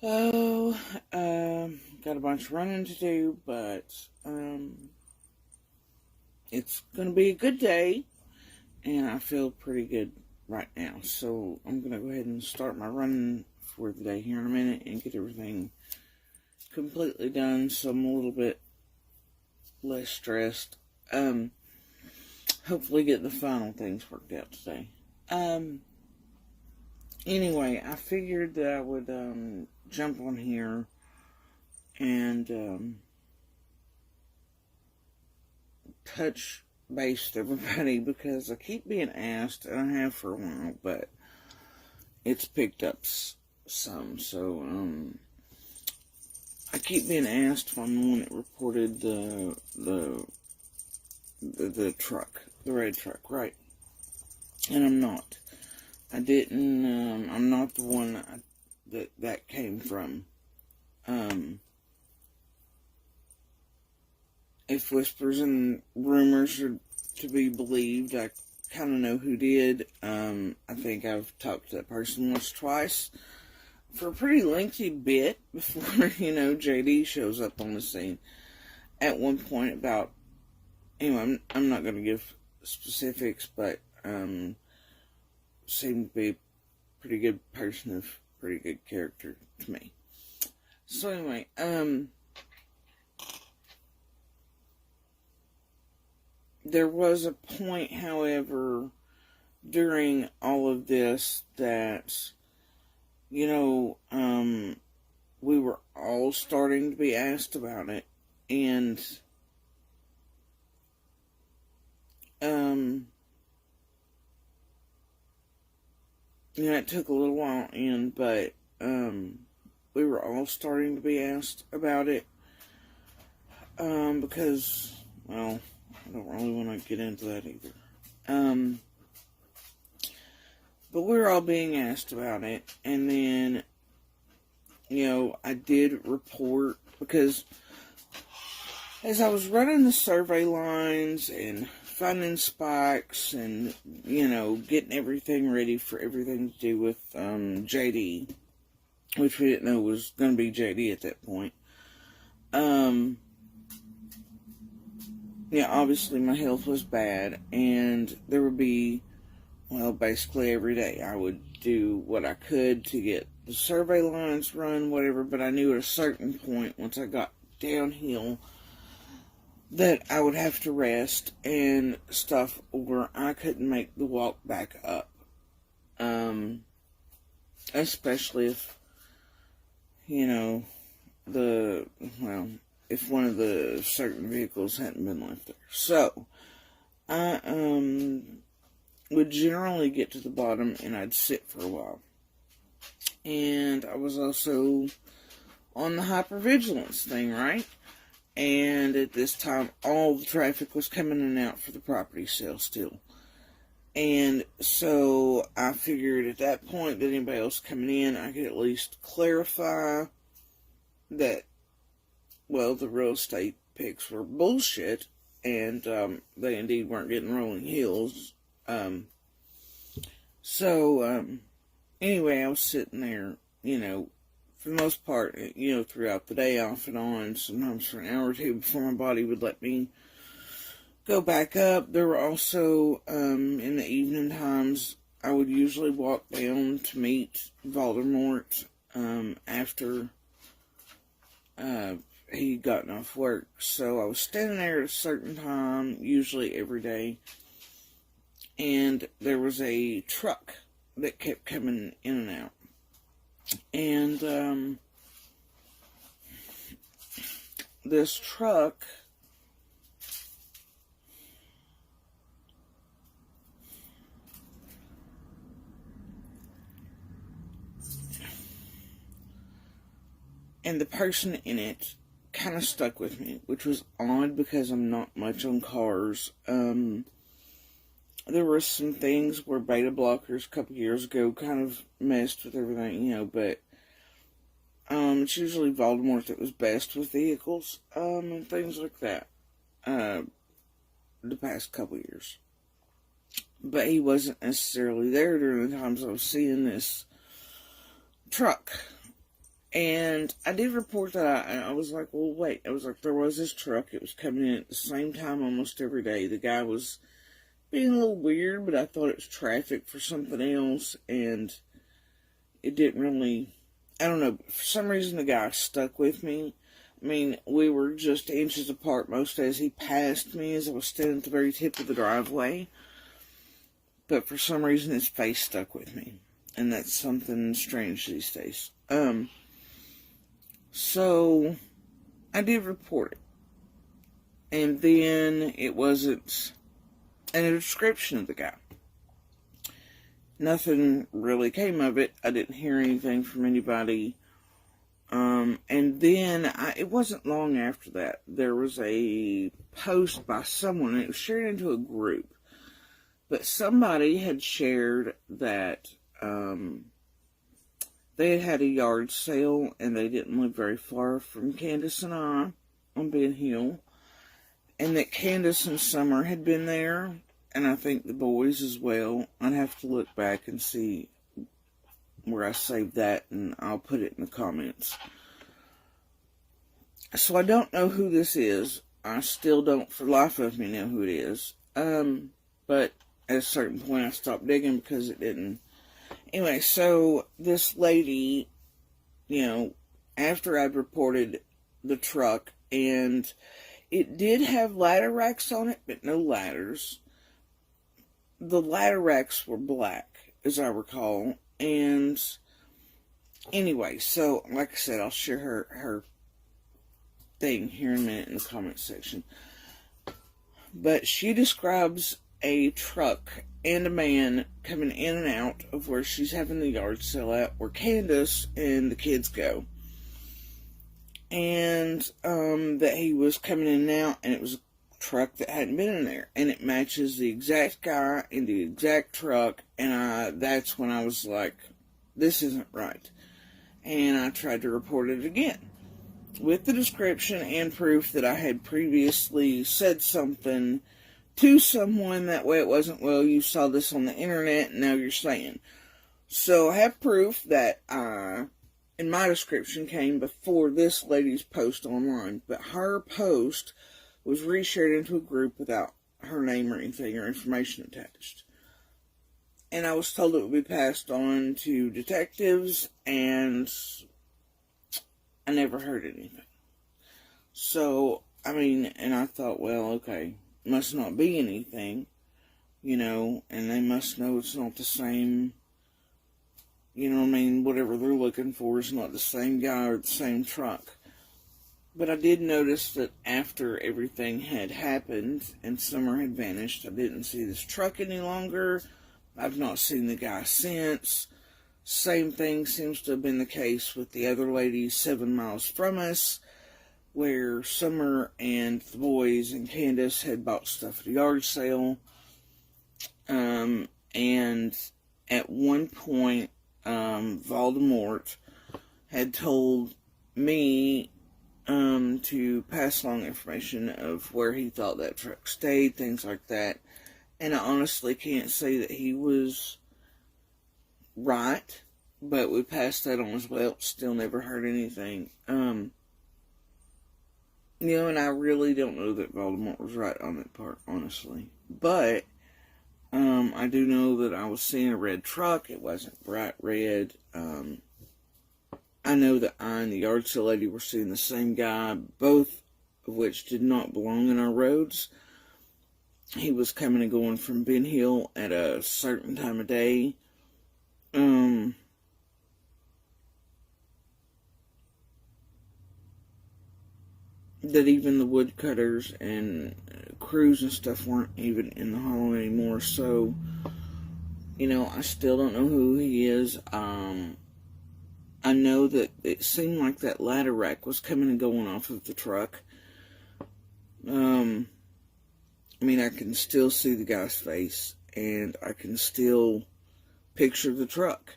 Oh, got a bunch of running to do, but it's gonna be a good day, and I feel pretty good right now. So I'm gonna go ahead and start my running for the day here in a minute and get everything completely done, so I'm a little bit less stressed. Hopefully get the final things worked out today. Anyway, I figured that I would jump on here and touch base with everybody because I keep being asked, and I have for a while, but it's picked up some. So I keep being asked if I'm the one that reported the truck, the red truck, right? And I'm not. I didn't. I'm not the one that came from. If whispers and rumors are to be believed, I kind of know who did. I think I've talked to that person once or twice for a pretty lengthy bit before, JD shows up on the scene. At one point about, anyway, I'm not going to give specifics, but seemed to be a pretty good person of pretty good character to me. So anyway, there was a point, however, during all of this that, we were all starting to be asked about it, and, it took a little while in, but, we were all starting to be asked about it, because, well, I don't really want to get into that either. But we were all being asked about it, and then, I did report, because as I was running the survey lines and finding spikes and, getting everything ready for everything to do with JD, which we didn't know was going to be JD at that point. Obviously my health was bad, and there would be, basically every day I would do what I could to get the survey lines run, whatever, but I knew at a certain point, once I got downhill, that I would have to rest and stuff, or I couldn't make the walk back up. Especially if, if one of the certain vehicles hadn't been left there. So, I, would generally get to the bottom and I'd sit for a while. And I was also on the hypervigilance thing, right? And at this time, all the traffic was coming in and out for the property sale still. And so I figured at that point that anybody else coming in, I could at least clarify that, the real estate picks were bullshit, and they indeed weren't getting rolling hills. Anyway, I was sitting there, for the most part, throughout the day, off and on, sometimes for an hour or two before my body would let me go back up. There were also, in the evening times, I would usually walk down to meet Voldemort, after, he'd gotten off work. So I was standing there at a certain time, usually every day, and there was a truck that kept coming in and out. And, this truck and the person in it kind of stuck with me, which was odd because I'm not much on cars. There were some things where beta blockers a couple years ago kind of messed with everything, but it's usually Voldemort that was best with vehicles, and things like that, the past couple years. But he wasn't necessarily there during the times I was seeing this truck. And I did report that. I was like, well, wait. I was like, there was this truck. It was coming in at the same time almost every day. The guy was being a little weird, but I thought it was traffic for something else. And it didn't really, I don't know. For some reason, the guy stuck with me. I mean, we were just inches apart most days. He passed me as I was standing at the very tip of the driveway. But for some reason, his face stuck with me. And that's something strange these days. So, I did report it. And then it wasn't in a description of the guy. Nothing really came of it. I didn't hear anything from anybody. And then, it wasn't long after that, there was a post by someone, and it was shared into a group. But somebody had shared that they had had a yard sale, and they didn't live very far from Candace and I on Ben Hill. And that Candace and Summer had been there, and I think the boys as well. I'd have to look back and see where I saved that, and I'll put it in the comments. So I don't know who this is. I still don't, for the life of me, know who it is. But at a certain point, I stopped digging because it didn't. Anyway, so this lady, after I'd reported the truck, and it did have ladder racks on it, but no ladders. The ladder racks were black, as I recall. And anyway, so like I said, I'll share her thing here in a minute in the comment section. But she describes a truck and a man coming in and out of where she's having the yard sale at, where Candace and the kids go. And that he was coming in and out, and it was a truck that hadn't been in there. And it matches the exact guy in the exact truck. And that's when I was like, this isn't right. And I tried to report it again, with the description and proof that I had previously said something to someone. That way it wasn't, well, you saw this on the internet and now you're saying. So I have proof that in my description came before this lady's post online. But her post was reshared into a group without her name or anything or information attached. And I was told it would be passed on to detectives, and I never heard anything. So, I mean, and I thought, well, okay, must not be anything, and they must know it's not the same, whatever they're looking for is not the same guy or the same truck. But I did notice that after everything had happened and Summer had vanished, I didn't see this truck any longer. I've not seen the guy since. Same thing seems to have been the case with the other lady 7 miles from us, where Summer and the boys and Candace had bought stuff at a yard sale. And at one point, Voldemort had told me to pass along information of where he thought that truck stayed, things like that. And I honestly can't say that he was right, but we passed that on as well. Still never heard anything. And I really don't know that Voldemort was right on that part, honestly. But I do know that I was seeing a red truck. It wasn't bright red. I know that I and the yard sale lady were seeing the same guy, both of which did not belong in our roads. He was coming and going from Ben Hill at a certain time of day. That even the woodcutters and crews and stuff weren't even in the hollow anymore. So, I still don't know who he is. I know that it seemed like that ladder rack was coming and going off of the truck. I can still see the guy's face, and I can still picture the truck,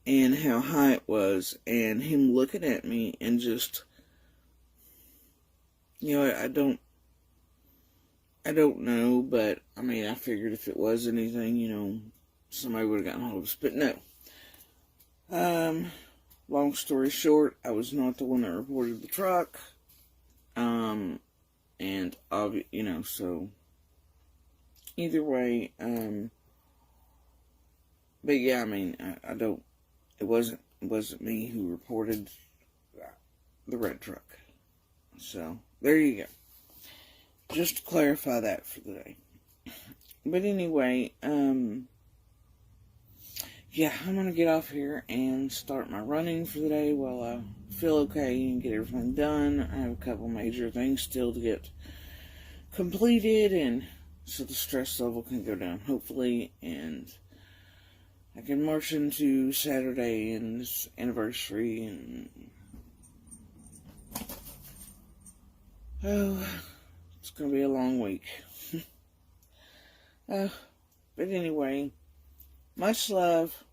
and how high it was, and him looking at me, and just, I don't know, but, I figured if it was anything, somebody would have gotten hold of us, but no. long story short, I was not the one that reported the truck. And so either way, but yeah, I mean, I don't, it wasn't me who reported the red truck. So, there you go. Just to clarify that for the day. But anyway, yeah, I'm going to get off here and start my running for the day while I feel okay and get everything done. I have a couple major things still to get completed, and so the stress level can go down, hopefully, and I can march into Saturday and this anniversary, and oh, it's going to be a long week. But anyway, much love.